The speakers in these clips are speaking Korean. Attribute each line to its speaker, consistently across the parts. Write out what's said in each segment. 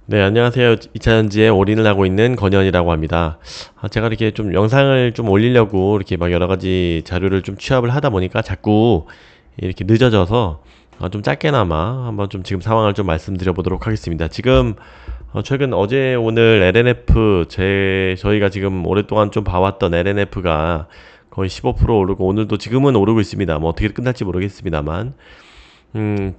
Speaker 1: 네, 안녕하세요. 2차전지에 올인을 하고 있는 건현이라고 합니다. 제가 이렇게 좀 영상을 좀 올리려고 이렇게 막 여러 가지 자료를 좀 취합을 하다 보니까 자꾸 이렇게 늦어져서 좀 짧게나마 한번 좀 지금 상황을 좀 말씀드려 보도록 하겠습니다. 지금 최근 어제 오늘 LNF 저희가 지금 오랫동안 좀 봐왔던 LNF가 거의 15% 오르고 오늘도 지금은 오르고 있습니다. 뭐 어떻게 끝날지 모르겠습니다만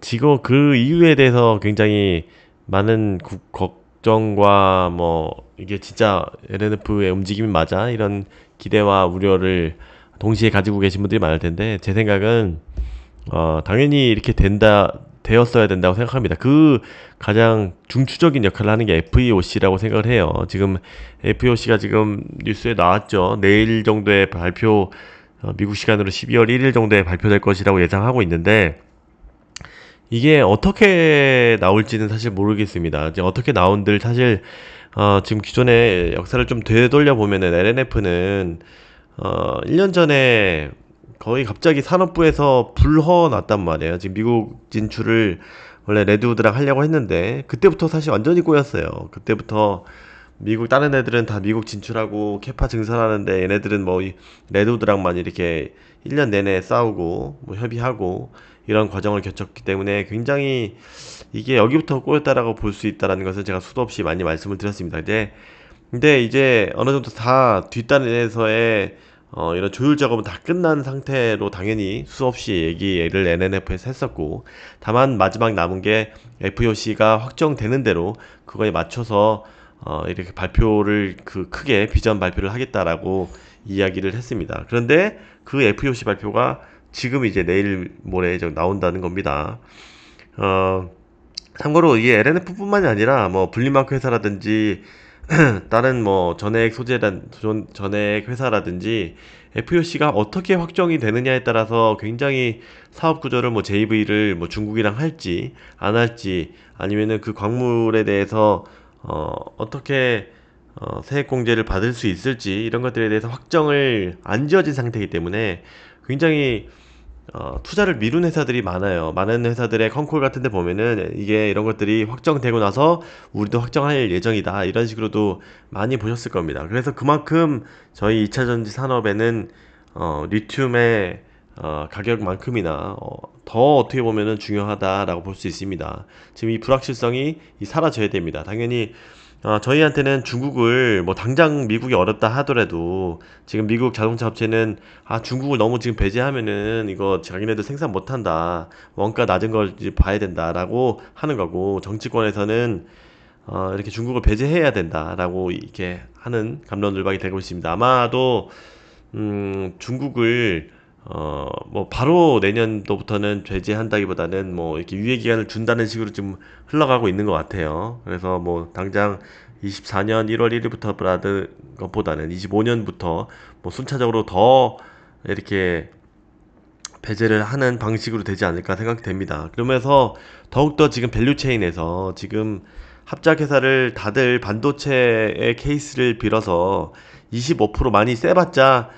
Speaker 1: 지금 그 이유에 대해서 굉장히 많은 걱정과 뭐 이게 진짜 LNF의 움직임이 맞아? 이런 기대와 우려를 동시에 가지고 계신 분들이 많을 텐데 제 생각은 당연히 이렇게 되었어야 된다고 생각합니다. 그 가장 중추적인 역할을 하는 게 FEOC라고 생각을 해요. 지금 FEOC가 지금 뉴스에 나왔죠. 내일 정도에 발표, 미국 시간으로 12월 1일 정도에 발표될 것이라고 예상하고 있는데 이게 어떻게 나올지는 사실 모르겠습니다. 이제 어떻게 나온들 사실 지금 기존의 역사를 좀 되돌려 보면은 LNF는 1년 전에 거의 갑자기 산업부에서 불허났단 말이에요. 지금 미국 진출을 원래 레드우드랑 하려고 했는데 그때부터 사실 완전히 꼬였어요. 그때부터 미국 다른 애들은 다 미국 진출하고 캐파 증설하는데 얘네들은 뭐 레드우드랑만 이렇게 1년 내내 싸우고 뭐 협의하고 이런 과정을 거쳤기 때문에 굉장히 이게 여기부터 꼬였다라고 볼 수 있다라는 것을 제가 수도 없이 많이 말씀을 드렸습니다. 근데 이제 어느 정도 다 뒷단에서의 이런 조율 작업은 다 끝난 상태로 당연히 수없이 얘기를 NNF에서 했었고 다만 마지막 남은 게 FOC가 확정되는 대로 그거에 맞춰서 이렇게 발표를 크게 비전 발표를 하겠다라고 이야기를 했습니다. 그런데 그 FOC 발표가 지금 이제 내일 모레 나온다는 겁니다. 어, 참고로 이게 LNF뿐만이 아니라 뭐 분리마크 회사라든지 다른 뭐 전액 회사라든지 FOC가 어떻게 확정이 되느냐에 따라서 굉장히 사업 구조를 뭐 JV를 뭐 중국이랑 할지 안 할지 아니면은 그 광물에 대해서 어떻게 세액 공제를 받을 수 있을지 이런 것들에 대해서 확정을 안 지어진 상태이기 때문에 굉장히 투자를 미룬 회사들이 많아요. 많은 회사들의 컨콜 같은 데 보면은 이게 이런 것들이 확정되고 나서 우리도 확정할 예정이다. 이런 식으로도 많이 보셨을 겁니다. 그래서 그만큼 저희 2차전지 산업에는 리튬의 가격만큼이나 더 어떻게 보면은 중요하다라고 볼 수 있습니다. 지금 이 불확실성이 사라져야 됩니다. 당연히 저희한테는 중국을 뭐 당장 미국이 어렵다 하더라도 지금 미국 자동차 업체는 중국을 너무 지금 배제하면은 이거 자기네들 생산 못 한다. 원가 낮은 걸 이제 봐야 된다라고 하는 거고 정치권에서는 이렇게 중국을 배제해야 된다라고 이렇게 하는 갑론을박이 되고 있습니다. 아마도 중국을 뭐 바로 내년도부터는 제재한다기보다는 뭐 이렇게 유예 기간을 준다는 식으로 좀 흘러가고 있는 것 같아요. 그래서 뭐 당장 24년 1월 1일부터 라는 것보다는 25년부터 뭐 순차적으로 더 이렇게 배제를 하는 방식으로 되지 않을까 생각됩니다. 그러면서 더욱더 지금 밸류체인에서 지금 합작회사를 다들 반도체의 케이스를 빌어서 25% 많이 세봤자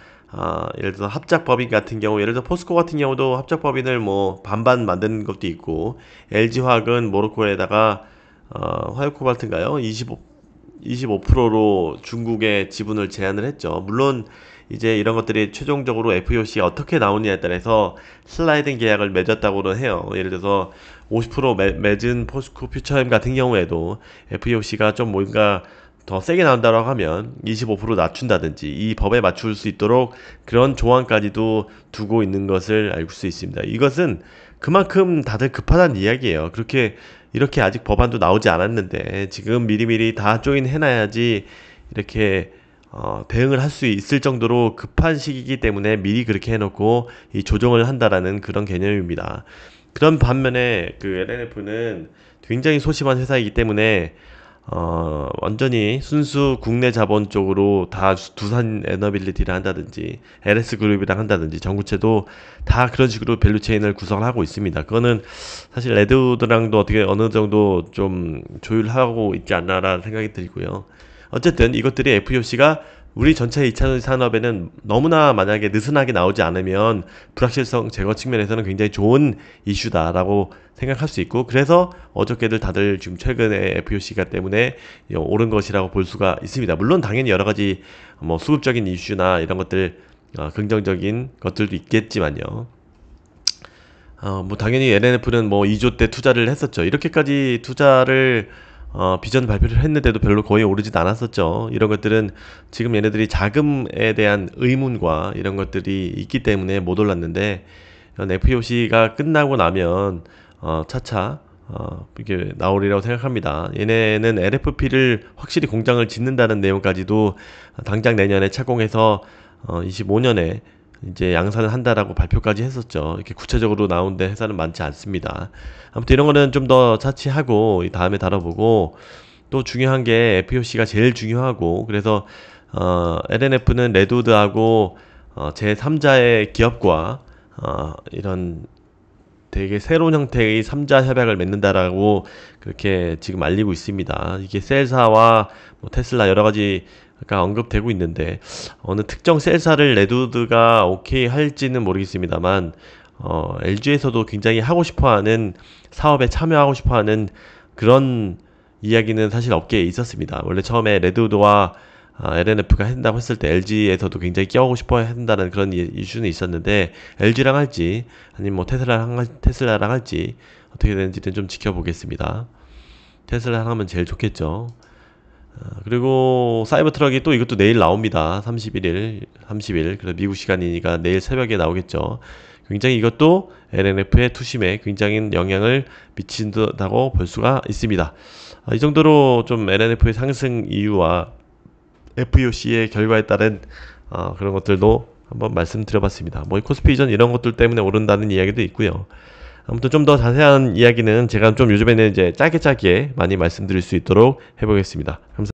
Speaker 1: 예를 들어서 합작법인 같은 경우 예를 들어 포스코 같은 경우도 합작법인을 뭐 반반 만드는 것도 있고 LG화학은 모로코에다가 화요코발트인가요? 25%로 중국의 지분을 제한을 했죠. 물론 이제 이런 것들이 최종적으로 FOC가 어떻게 나오느냐에 따라서 슬라이딩 계약을 맺었다고는 해요. 예를 들어서 50% 맺은 포스코 퓨처엠 같은 경우에도 FOC가 좀 뭔가 더 세게 나온다고 하면 25% 낮춘다든지 이 법에 맞출 수 있도록 그런 조항까지도 두고 있는 것을 알 수 있습니다. 이것은 그만큼 다들 급하다는 이야기예요. 이렇게 아직 법안도 나오지 않았는데 지금 미리미리 다 조인 해놔야지 이렇게 대응을 할 수 있을 정도로 급한 시기이기 때문에 미리 그렇게 해놓고 이 조정을 한다라는 그런 개념입니다. 그런 반면에 그 LNF는 굉장히 소심한 회사이기 때문에 완전히 순수 국내 자본 쪽으로 다 두산 에너빌리티를 한다든지 LS 그룹이랑 한다든지 전구체도 다 그런 식으로 밸류체인을 구성을 하고 있습니다. 그거는 사실 레드우드랑도 어떻게 어느 정도 좀 조율하고 있지 않나라는 생각이 들고요. 어쨌든 이것들이 FOC가 우리 전체 2차전지 산업에는 너무나 만약에 느슨하게 나오지 않으면 불확실성 제거 측면에서는 굉장히 좋은 이슈다라고 생각할 수 있고, 그래서 어저께들 다들 지금 최근에 FOMC가 때문에 오른 것이라고 볼 수가 있습니다. 물론 당연히 여러 가지 뭐 수급적인 이슈나 이런 것들, 긍정적인 것들도 있겠지만요. 뭐 당연히 LNF는 뭐 2조 때 투자를 했었죠. 이렇게까지 투자를 비전 발표를 했는데도 별로 거의 오르진 않았었죠. 이런 것들은 지금 얘네들이 자금에 대한 의문과 이런 것들이 있기 때문에 못 올랐는데, FOC가 끝나고 나면 차차 이게 나오리라고 생각합니다. 얘네는 LFP를 확실히 공장을 짓는다는 내용까지도 당장 내년에 착공해서 25년에 이제 양산을 한다라고 발표까지 했었죠. 이렇게 구체적으로 나온 데 회사는 많지 않습니다. 아무튼 이런 거는 좀 더 차치하고 다음에 다뤄보고, 또 중요한 게 FOC가 제일 중요하고, 그래서 LNF는 레드우드하고 제3자의 기업과 이런 되게 새로운 형태의 3자 협약을 맺는다라고 그렇게 지금 알리고 있습니다. 이게 셀사와 뭐 테슬라 여러 가지가 언급되고 있는데, 어느 특정 셀사를 레드우드가 오케이 할지는 모르겠습니다만, LG에서도 굉장히 하고 싶어하는 사업에 참여하고 싶어하는 그런 이야기는 사실 업계에 있었습니다. 원래 처음에 레드우드와 LNF가 한다고 했을 때 LG에서도 굉장히 끼어오고 싶어 한다는 그런 이슈는 있었는데, LG랑 할지 아니면 뭐 테슬라랑 할지 어떻게 되는지는 좀 지켜보겠습니다. 테슬라랑 하면 제일 좋겠죠. 그리고 사이버 트럭이 또 이것도 내일 나옵니다. 30일. 그래서 미국 시간이니까 내일 새벽에 나오겠죠. 굉장히 이것도 LNF의 투심에 굉장히 영향을 미친다고 볼 수가 있습니다. 이 정도로 좀 LNF의 상승 이유와 FOC의 결과에 따른 그런 것들도 한번 말씀드려봤습니다. 뭐 코스피 이전 이런 것들 때문에 오른다는 이야기도 있고요. 아무튼 좀 더 자세한 이야기는 제가 좀 요즘에는 이제 짧게 많이 말씀드릴 수 있도록 해보겠습니다. 감사합니다.